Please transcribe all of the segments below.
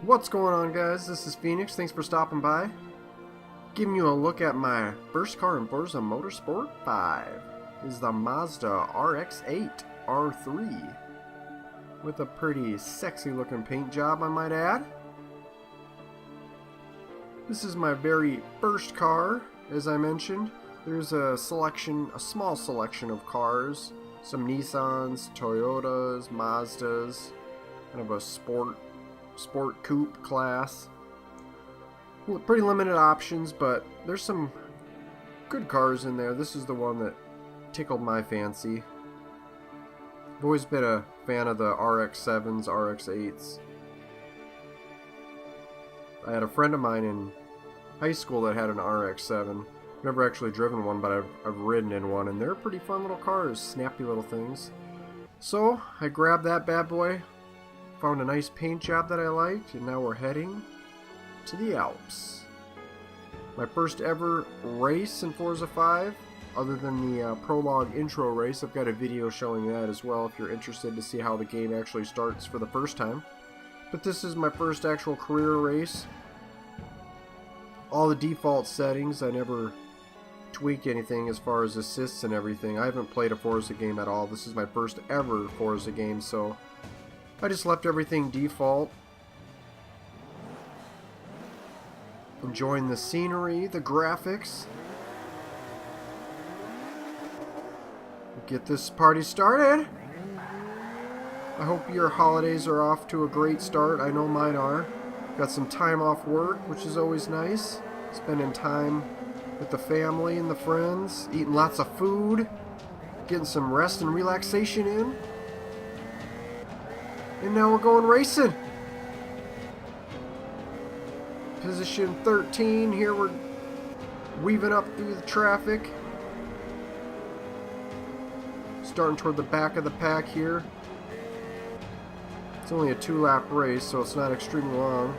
What's going on, guys? This is Phoenix. Thanks for stopping by. Giving you a look at my first car in Forza Motorsport 5. This is the Mazda RX-8 R3 with a pretty sexy looking paint job, I might add. This is my very first car, as I mentioned. There's a small selection of cars. Some Nissans, Toyotas, Mazdas, kind of a sport coupe class. Pretty limited options, but there's some good cars in there. This is the one that tickled my fancy. I've always been a fan of the RX-7s, RX-8s. I had a friend of mine in high school that had an RX-7. Never actually driven one, but I've ridden in one, and they're pretty fun little cars, snappy little things. So I grabbed that bad boy, found a nice paint job that I liked, and now we're heading to the Alps. My first ever race in Forza 5, other than the prologue intro race. I've got a video showing that as well if you're interested to see how the game actually starts for the first time. But this is my first actual career race. All the default settings, I never tweak anything as far as assists and everything. I haven't played a Forza game at all. This is my first ever Forza game, so I just left everything default. Enjoying the scenery, the graphics. Get this party started. I hope your holidays are off to a great start. I know mine are. Got some time off work, which is always nice. Spending time with the family and the friends, eating lots of food, getting some rest and relaxation in. And now we're going racing. Position 13, here we're weaving up through the traffic. Starting toward the back of the pack here. It's only a 2-lap race, so it's not extremely long.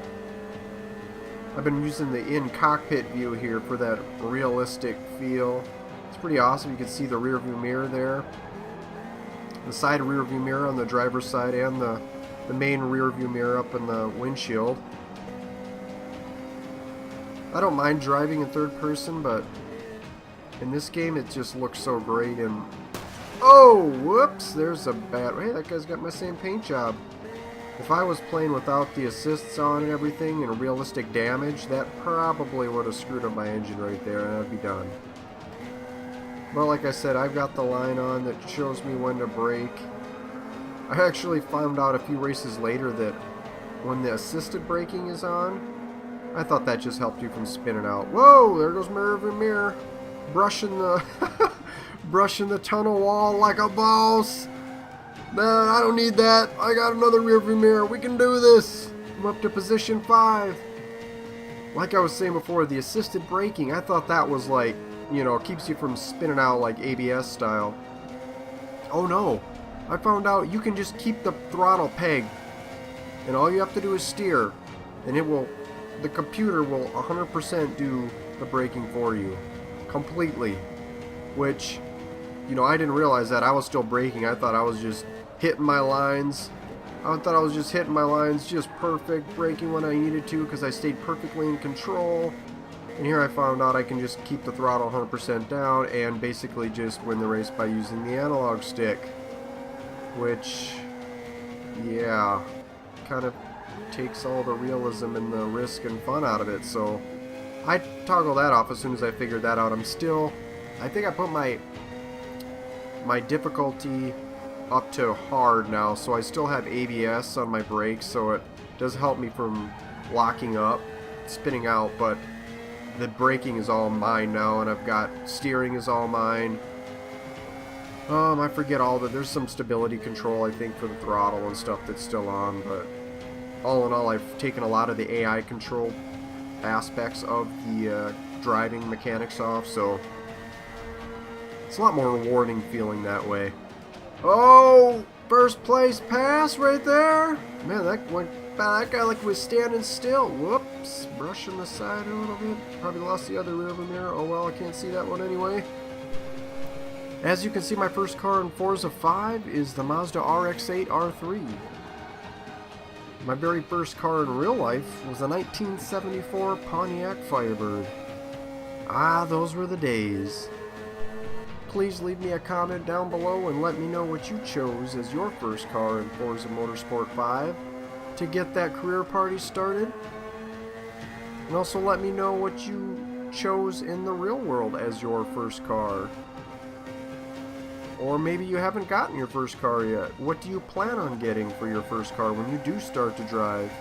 I've been using the in-cockpit view here for that realistic feel. It's pretty awesome. You can see the rear view mirror there. The side rear view mirror on the driver's side and the main rear view mirror up in the windshield. I don't mind driving in third person, but in this game it just looks so great. And oh, whoops, there's a bad... Hey, that guy's got my same paint job. If I was playing without the assists on and everything and realistic damage, that probably would have screwed up my engine right there and I'd be done. But like I said, I've got the line on that shows me when to brake. I actually found out a few races later that when the assisted braking is on, I thought that just helped you from spinning out. Whoa, there goes my rearview mirror. Brushing the brushing the tunnel wall like a boss. Nah, I don't need that. I got another rearview mirror. We can do this. I'm up to position 5. Like I was saying before, the assisted braking, I thought that was like, you know, keeps you from spinning out like ABS style. Oh no. I found out you can just keep the throttle pegged, and all you have to do is steer, and the computer will 100% do the braking for you. Completely. Which, you know, I didn't realize that. I was still braking. I thought I was just hitting my lines. I thought I was just hitting my lines just perfect, braking when I needed to because I stayed perfectly in control. And here I found out I can just keep the throttle 100% down and basically just win the race by using the analog stick. Which, yeah, kind of takes all the realism and the risk and fun out of it. So I toggled that off as soon as I figured that out. I think I put my difficulty up to hard now, so I still have ABS on my brakes, so it does help me from locking up, spinning out, but the braking is all mine now, and I've got steering is all mine. I forget all that. There's some stability control, I think, for the throttle and stuff that's still on, but all in all, I've taken a lot of the AI control aspects of the driving mechanics off, so it's a lot more rewarding feeling that way. Oh, first place pass right there. Man, that guy like was standing still. Whoops, brushing the side a little bit. Probably lost the other rear mirror. Oh well, I can't see that one anyway. As you can see, my first car in Forza 5 is the Mazda RX-8 R3. My very first car in real life was a 1974 Pontiac Firebird. Ah, those were the days. Please leave me a comment down below and let me know what you chose as your first car in Forza Motorsport 5 to get that career party started. And also let me know what you chose in the real world as your first car. Or maybe you haven't gotten your first car yet. What do you plan on getting for your first car when you do start to drive?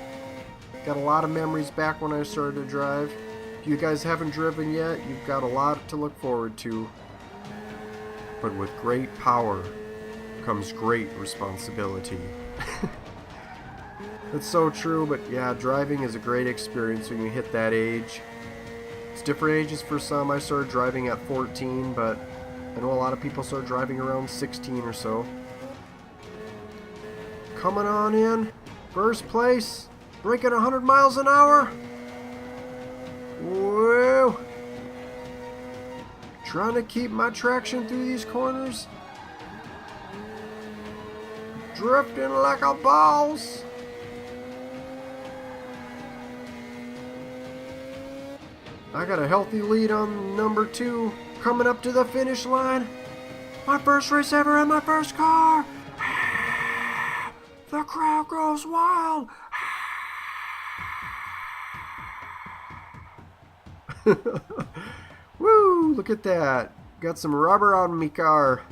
Got a lot of memories back when I started to drive. If you guys haven't driven yet, you've got a lot to look forward to. But with great power comes great responsibility. That's so true, but yeah, driving is a great experience when you hit that age. It's different ages for some. I started driving at 14, but I know a lot of people start driving around 16 or so. Coming on in, first place, breaking 100 miles an hour. Whoa! Trying to keep my traction through these corners. Drifting like a boss. I got a healthy lead on number 2. Coming up to the finish line. My first race ever in my first car. The crowd goes wild. Woo! Look at that. Got some rubber on me car.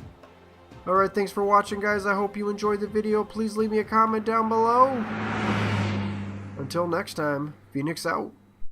Alright, thanks for watching, guys. I hope you enjoyed the video. Please leave me a comment down below. Until next time, Phoenix out.